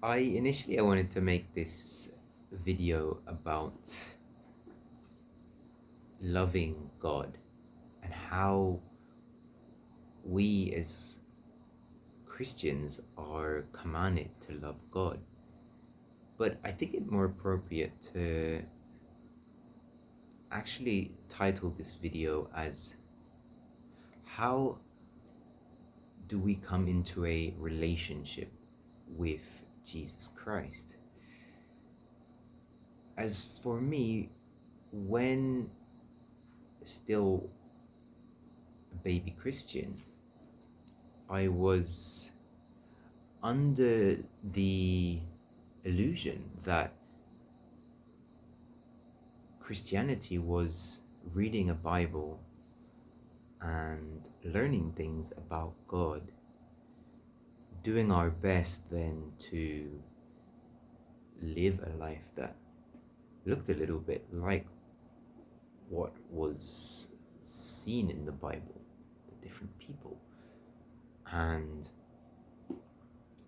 I wanted to make this video about loving God and how we as Christians are commanded to love God. But I think it more appropriate to actually title this video as how do we come into a relationship with Jesus Christ? As for me, when still a baby Christian, I was under the illusion that Christianity was reading a Bible and learning things about God, doing our best then to live a life that looked a little bit like what was seen in the Bible, the different people, and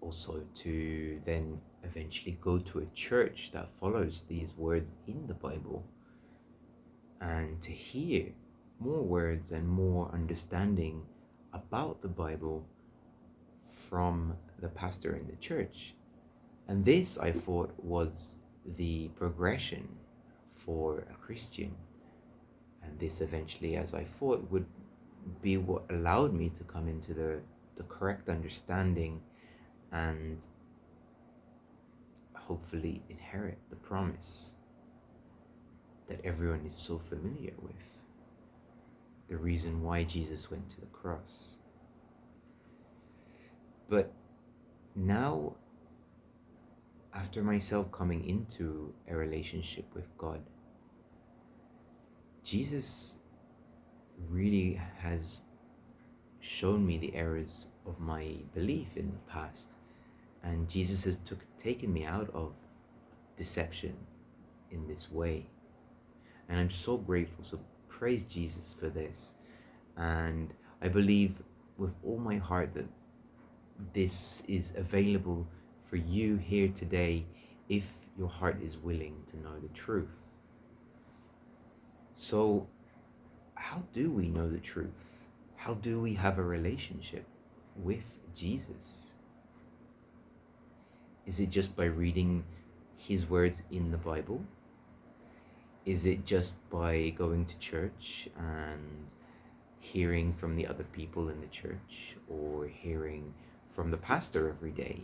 also to then eventually go to a church that follows these words in the Bible and to hear more words and more understanding about the Bible from the pastor in the church. And this, I thought, was the progression for a Christian. And this eventually, as I thought, would be what allowed me to come into the correct understanding and hopefully inherit the promise that everyone is so familiar with. The reason why Jesus went to the cross. But now, after myself coming into a relationship with God, Jesus really has shown me the errors of my belief in the past. And Jesus has taken me out of deception in this way. And I'm so grateful. So praise Jesus for this. And I believe with all my heart that this is available for you here today if your heart is willing to know the truth. So how do we know the truth? How do we have a relationship with Jesus? Is it just by reading his words in the Bible? Is it just by going to church and hearing from the other people in the church, or hearing from the pastor every day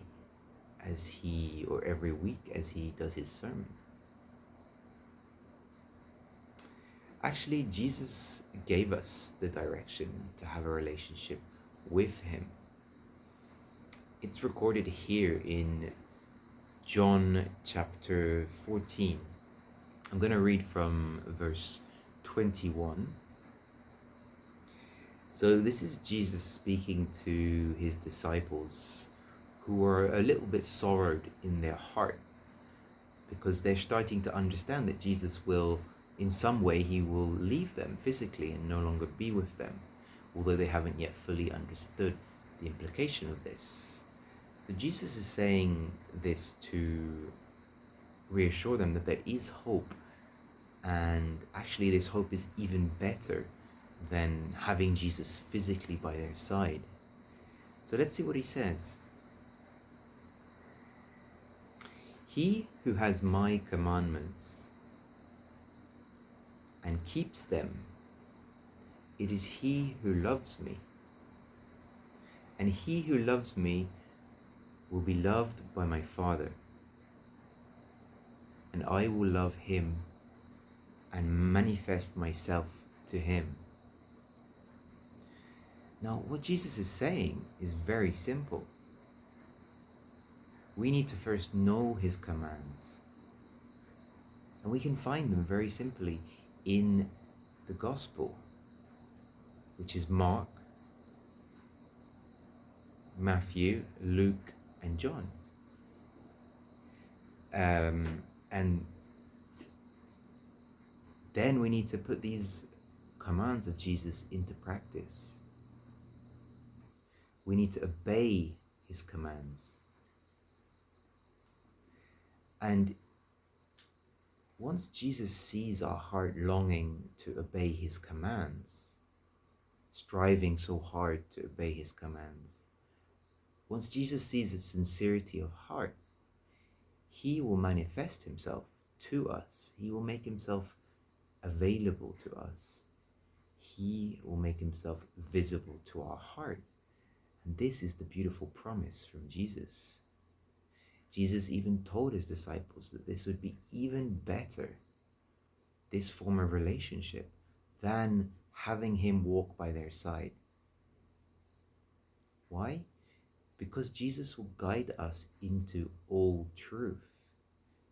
as he, or every week as he does his sermon? Actually, Jesus gave us the direction to have a relationship with him. It's recorded here in John chapter 14. I'm going to read from verse 21. So this is Jesus speaking to his disciples who are a little bit sorrowed in their heart because they're starting to understand that Jesus will, in some way, he will leave them physically and no longer be with them, although they haven't yet fully understood the implication of this. But Jesus is saying this to reassure them that there is hope, and actually this hope is even better than having Jesus physically by their side. So let's see what he says. He who has my commandments and keeps them, it is he who loves me. And he who loves me will be loved by my Father, and I will love him and manifest myself to him. Now, what Jesus is saying is very simple. We need to first know his commands. And we can find them very simply in the Gospel, which is Mark, Matthew, Luke, and John. And then we need to put these commands of Jesus into practice. We need to obey his commands. And once Jesus sees our heart longing to obey his commands, striving so hard to obey his commands, once Jesus sees the sincerity of heart, he will manifest himself to us. He will make himself available to us. He will make himself visible to our heart. And this is the beautiful promise from Jesus. Jesus even told his disciples that this would be even better, this form of relationship, than having him walk by their side. Why? Because Jesus will guide us into all truth.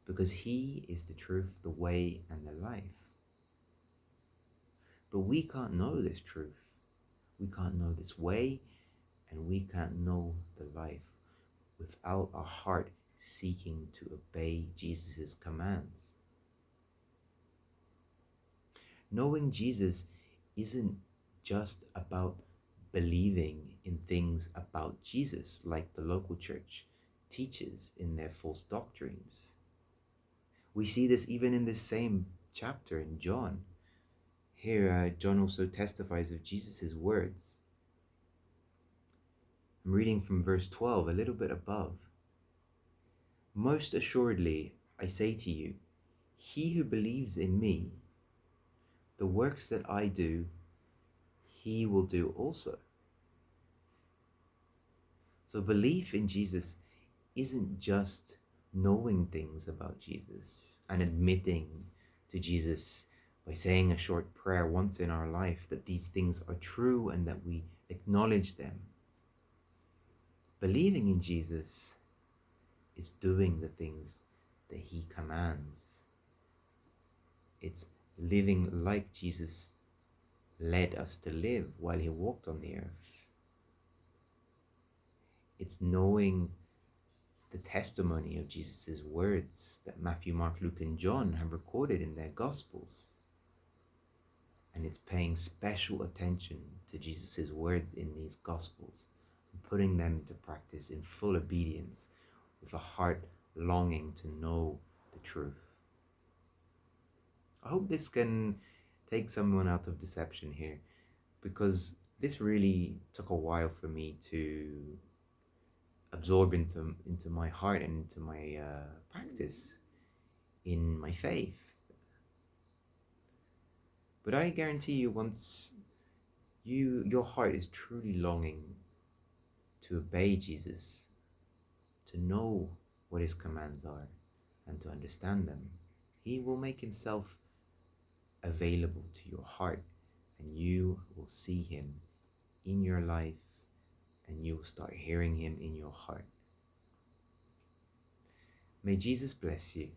Because he is the truth, the way, and the life. But we can't know this truth. We can't know this way, and we can't know the life without our heart seeking to obey Jesus' commands. Knowing Jesus isn't just about believing in things about Jesus, like the local church teaches in their false doctrines. We see this even in this same chapter in John. Here, John also testifies of Jesus' words. I'm reading from verse 12, a little bit above. Most assuredly, I say to you, he who believes in me, the works that I do, he will do also. So belief in Jesus isn't just knowing things about Jesus and admitting to Jesus by saying a short prayer once in our life that these things are true and that we acknowledge them. Believing in Jesus is doing the things that he commands. It's living like Jesus led us to live while he walked on the earth. It's knowing the testimony of Jesus' words that Matthew, Mark, Luke, and John have recorded in their Gospels. And it's paying special attention to Jesus' words in these Gospels and putting them into practice in full obedience with a heart longing to know the truth. I hope this can take someone out of deception here, because this really took a while for me to absorb into my heart and into my practice in my faith. But I guarantee you, once your heart is truly longing to obey Jesus, to know what his commands are and to understand them, he will make himself available to your heart, and you will see him in your life, and you will start hearing him in your heart. May Jesus bless you.